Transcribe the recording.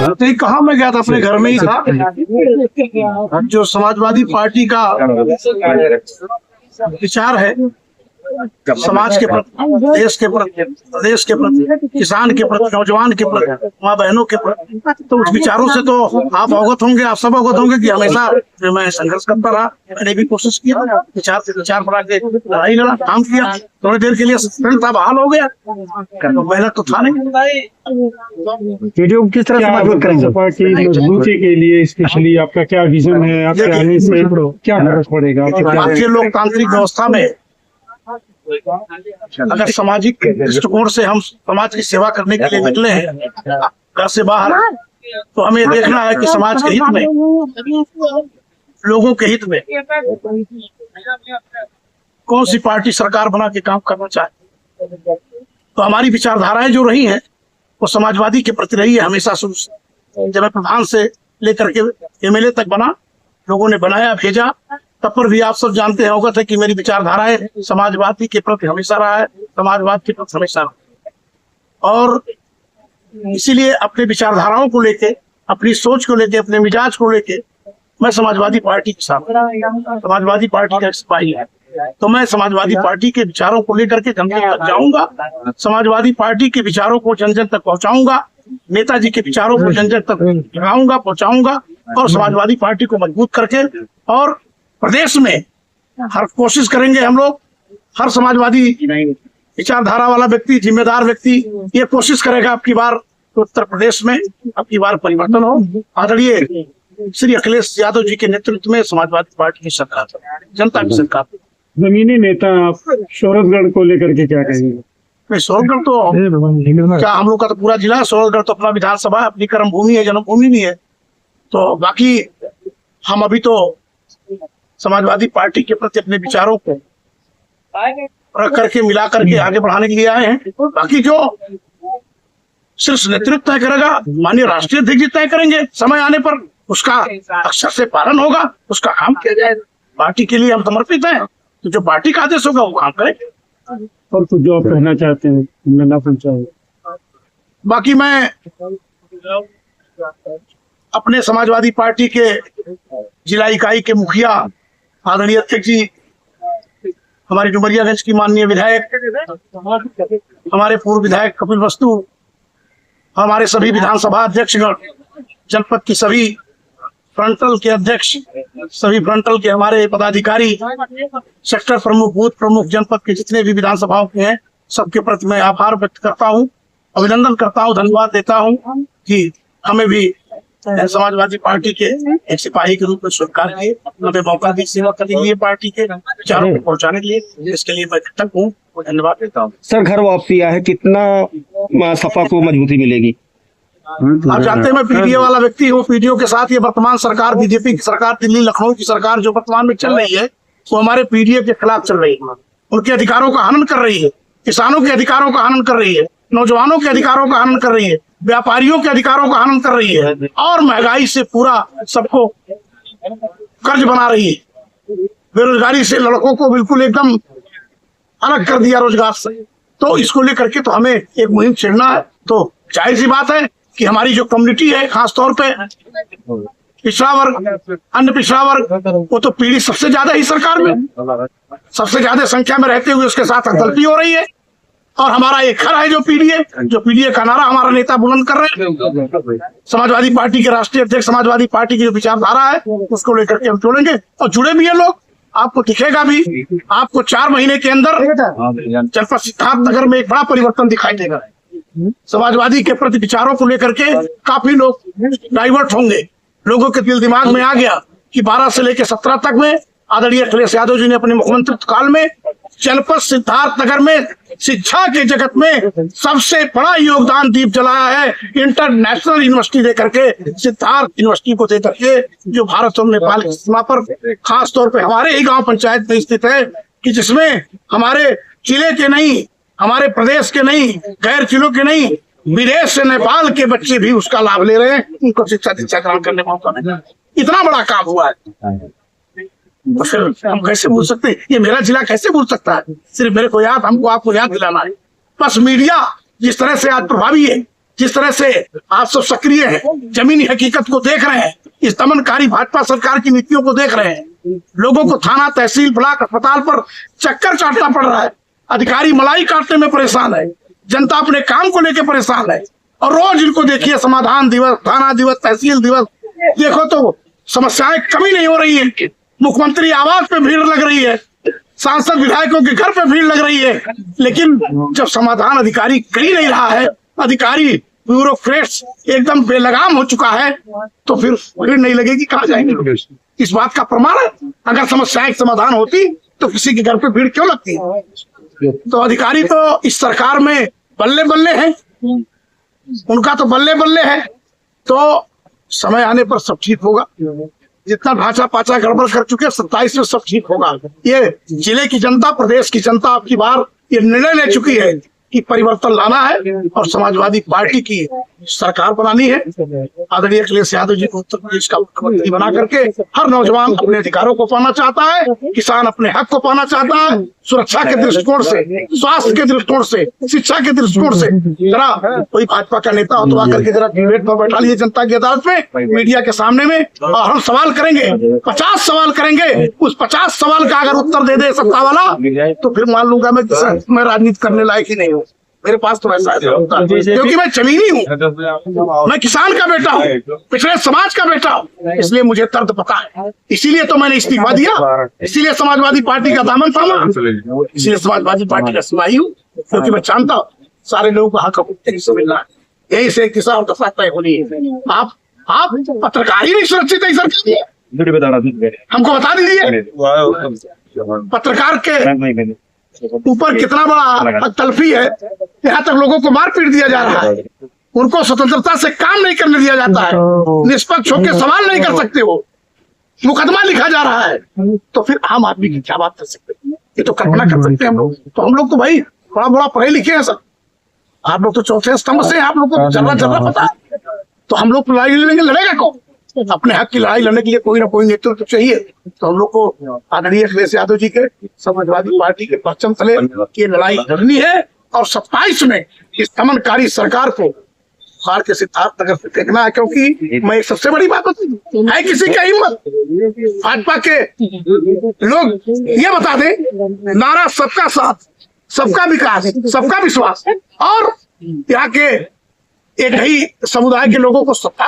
तो कहाँ मैं गया था, अपने घर में ही था। जो समाजवादी पार्टी का विचार है समाज के प्रति, देश के प्रति, प्रदेश के प्रति, किसान के प्रति, नौजवान के प्रति, माँ बहनों के प्रति, तो उस विचारों से तो आप अवगत होंगे, आप सब अवगत होंगे कि हमेशा मैं संघर्ष करता रहा। मैंने भी कोशिश किया, विचार से विचार बढ़ा के लड़ाई लड़ा, काम किया। थोड़ी देर के लिए सस्पेंड था, बहाल हो गया, मेहनत तो था नहीं। वीडियो किस तरह से मजबूत करेंगे पार्टी मजबूती के लिए? स्पेशली आपका क्या विजन है? आपके आने से क्या फर्क पड़ेगा? भारतीय लोकतांत्रिक व्यवस्था में अगर सामाजिक दृष्टिकोण से हम समाज की सेवा करने के लिए निकले हैं घर से बाहर, तो हमें देखना है कि समाज के हित में, लोगों के हित में कौन सी पार्टी सरकार बना के काम करना चाहे। तो हमारी विचारधाराएं जो रही हैं वो समाजवादी के प्रति रही है हमेशा शुरू से। जब मैं प्रधान से लेकर के एमएलए तक बना, लोगों ने बनाया, भेजा, तब पर भी आप सब जानते हैं, अवगत है कि मेरी विचारधाराएं समाजवादी के प्रति हमेशा रहा है, समाजवाद के प्रति हमेशा रहा है। और इसीलिए अपने विचारधाराओं को लेके, अपनी सोच को लेके, अपने मिजाज को लेके मैं समाजवादी पार्टी के साथ, समाजवादी पार्टी का सिपाही है। तो मैं समाजवादी पार्टी के विचारों को लेकर के जन जन तक जाऊंगा, समाजवादी पार्टी के विचारों को जन जन तक पहुंचाऊंगा, नेताजी के विचारों को जन जन तक लगाऊंगा, पहुंचाऊंगा, और समाजवादी पार्टी को मजबूत करके, और प्रदेश में हर कोशिश करेंगे हम लोग, हर समाजवादी विचारधारा वाला व्यक्ति, जिम्मेदार व्यक्ति ये कोशिश करेगा आपकी बार उत्तर प्रदेश में आपकी बार परिवर्तन हो। आदरणीय श्री अखिलेश यादव जी के नेतृत्व में समाजवादी पार्टी की सरकार, जनता की सरकार। जमीनी नेता शौरतगढ़ को लेकर के क्या कहेंगे? शौरतगढ़ तो क्या, हम लोग का तो पूरा जिला, शौरतगढ़ तो अपना विधानसभा, अपनी कर्म भूमि है, जन्मभूमि नहीं है। तो बाकी हम अभी तो समाजवादी पार्टी के प्रति अपने विचारों को रख करके, मिला करके आगे बढ़ाने के लिए आए हैं। बाकी जो सिर्फ नेतृत्व तय करेगा, माननीय राष्ट्रीय अध्यक्ष जी तय करेंगे, समय आने पर उसका अक्षर से पालन होगा, उसका काम किया जाएगा। पार्टी के लिए हम समर्पित हैं, तो जो पार्टी का आदेश होगा वो काम करेंगे। और कुछ जो आप कहना चाहते हैं ना पहुंचाए? बाकी मैं अपने समाजवादी पार्टी के जिला इकाई के मुखिया आदरणीय अध्यक्ष जी, हमारी डुमरियागंज की माननीय विधायक, हमारे पूर्व विधायक कपिल वस्तु, हमारे सभी विधानसभा अध्यक्षगण, जनपद की सभी फ्रंटल के अध्यक्ष, सभी फ्रंटल के हमारे पदाधिकारी, सेक्टर प्रमुख, बूथ प्रमुख, जनपद के जितने भी विधानसभाओं के हैं, सबके प्रति मैं आभार व्यक्त करता हूँ, अभिनंदन करता हूँ, धन्यवाद देता हूँ कि हमें भी समाजवादी पार्टी के एक सिपाही के रूप में स्वीकार किए, हमें मौका दी सेवा करने के लिए, पार्टी के विचारों को पहुंचाने के लिए। इसके लिए मैं कृतज्ञ हूँ, धन्यवाद देता हूँ। सर, घर वापसी है, कितना सपा को मजबूती मिलेगी? आप जानते हैं मैं पीडीए वाला व्यक्ति हूँ। पीडीओ के साथ ये वर्तमान सरकार, बीजेपी की सरकार, दिल्ली लखनऊ की सरकार जो वर्तमान में चल रही है, वो हमारे पीडीए के खिलाफ चल रही है, उनके अधिकारों का हनन कर रही है, किसानों के अधिकारों का हनन कर रही है, नौजवानों के अधिकारों का हनन कर रही है, व्यापारियों के अधिकारों का हनन कर रही है, और महंगाई से पूरा सबको कर्ज बना रही है, बेरोजगारी से लड़कों को बिल्कुल एकदम अलग कर दिया रोजगार से। तो इसको लेकर के तो हमें एक मुहिम छेड़ना है। तो जाहिर सी बात है कि हमारी जो कम्युनिटी है, खास तौर पे पिछड़ा वर्ग, अन्य पिछड़ा वर्ग, वो तो पीढ़ी सबसे ज्यादा ही सरकार में, सबसे ज्यादा संख्या में रहते हुए उसके साथ हड़ताल हो रही है। और हमारा एक घर है जो पीडीए का नारा हमारा नेता बुलंद कर रहे हैं। समाजवादी पार्टी के राष्ट्रीय अध्यक्ष, समाजवादी पार्टी की जो विचारधारा है उसको लेकर के हम जोड़ेंगे, और जुड़े भी हैं लोग। आपको दिखेगा भी, आपको 4 महीने के अंदर जनपद सिद्धार्थनगर में एक बड़ा परिवर्तन दिखाई देगा। समाजवादी के प्रति विचारों को लेकर के काफी लोग डाइवर्ट होंगे। लोगों के दिल दिमाग में आ गया कि 12 से लेकर 17 तक में आदरणीय अखिलेश यादव जी ने अपने मुख्यमंत्रित्व काल में जनपद सिद्धार्थनगर में शिक्षा के जगत में सबसे बड़ा योगदान दीप जलाया है। इंटरनेशनल यूनिवर्सिटी देकर के, सिद्धार्थ यूनिवर्सिटी को देकर के, जो भारत और नेपाल की सीमा पर खास तौर पे हमारे ही गांव पंचायत में स्थित है, कि जिसमें हमारे जिले के नहीं, हमारे प्रदेश के नहीं, गैर जिलों के नहीं, विदेश से नेपाल के बच्चे भी उसका लाभ ले रहे हैं, उनको शिक्षा दीक्षा ग्रहण करने का मौका मिला। इतना बड़ा काम हुआ है, तो फिर हम कैसे भूल सकते हैं? ये मेरा जिला कैसे भूल सकता है? सिर्फ मेरे को याद, हमको आपको याद दिलाना है। बस मीडिया जिस तरह से आज प्रभावी है, जिस तरह से आप सब सक्रिय हैं, जमीनी हकीकत को देख रहे हैं, इस दमनकारी भाजपा सरकार की नीतियों को देख रहे हैं, लोगों को थाना, तहसील, ब्लॉक, अस्पताल पर चक्कर काटना पड़ रहा है, अधिकारी मलाई काटने में परेशान है, जनता अपने काम को लेकर परेशान है, और रोज इनको देखिए समाधान दिवस, थाना दिवस, तहसील दिवस, देखो तो समस्याएं कमी नहीं हो रही है। मुख्यमंत्री आवास पे भीड़ लग रही है, सांसद विधायकों के घर पे भीड़ लग रही है, लेकिन जब समाधान अधिकारी कर ही नहीं रहा है, अधिकारी ब्यूरोक्रेट्स एकदम बेलगाम हो चुका है, तो फिर भीड़ नहीं लगेगी, कहाँ जाएंगे लोग? इस बात का प्रमाण है, अगर समस्याएं समाधान होती तो किसी के घर पे भीड़ क्यों लगती है? तो अधिकारी तो इस सरकार में बल्ले बल्ले हैं, उनका तो बल्ले बल्ले है। तो समय आने पर सब ठीक होगा। जितना ढांचा पाचा गड़बड़ कर चुके 27 में सब ठीक होगा। ये जिले की जनता, प्रदेश की जनता अब की बार ये निर्णय ले चुकी है कि परिवर्तन लाना है और समाजवादी पार्टी की सरकार बनानी है। आदरणीय अखिलेश यादव जी को उत्तर प्रदेश का मुख्यमंत्री बना करके हर नौजवान अपने अधिकारों को पाना चाहता है, किसान अपने हक को पाना चाहता है, सुरक्षा के दृष्टिकोण से, स्वास्थ्य के दृष्टिकोण से, शिक्षा के दृष्टिकोण से। जरा कोई भाजपा का नेता हो तो आकर के जरा डिबेट पर बैठा लीजिए जनता की अदालत में, मीडिया के सामने में, और हम सवाल करेंगे, 50 सवाल करेंगे। उस 50 सवाल का अगर उत्तर दे दे सत्ता वाला तो फिर मान लूंगा मैं राजनीति करने लायक ही नहीं हूँ। मेरे पास तो ऐसा होता है क्योंकि मैं जमीनी हूँ, मैं किसान का बेटा हूँ, पिछड़े समाज का बेटा हूँ, इसलिए मुझे दर्द पता है। इसीलिए तो मैंने इस्तीफा दिया, इसीलिए समाजवादी पार्टी का दामन थामा, इसीलिए समाजवादी पार्टी का सिपाही हूँ, क्योंकि मैं जानता हूँ सारे लोगों को हक से मिलना है। यही से किसान दशा तय होनी है। आप पत्रकार ही नहीं सुरक्षित है सरकार, हमको बता दीजिए पत्रकार के ऊपर कितना बड़ा तलफी है। यहाँ तक लोगों को मार पीट दिया जा रहा है, उनको स्वतंत्रता से काम नहीं करने दिया जाता है, निष्पक्ष होकर सवाल नहीं कर सकते, वो मुकदमा लिखा जा रहा है। तो फिर आम आदमी की क्या बात कर सकते हैं? ये तो कल्पना कर सकते हैं हम लोग। तो हम लोग तो भाई बड़ा बड़ा पढ़े लिखे हैं सर, आप लोग तो चौथे स्तंभ से, आप लोग को जरा जरा पता है। तो हम लोग लड़ाई लड़ेंगे, लड़ेगा कौन? अपने हक की लड़ाई लड़ने के लिए कोई ना कोई नेतृत्व तो चाहिए। तो हम लोग को आदरणीय अखिलेश यादव जी के समाजवादी पार्टी के परचम तले ये लड़ाई लड़नी है, और 27 में इस दमनकारी सरकार को हार के सिद्धार्थनगर से फेंकना है। क्योंकि मैं एक सबसे बड़ी बात है, किसी का हिम्मत भाजपा के लोग ये बता दें, नारा सबका साथ, सबका विकास, सबका विश्वास, और यहाँ के एक ही समुदाय के लोगों को सत्ता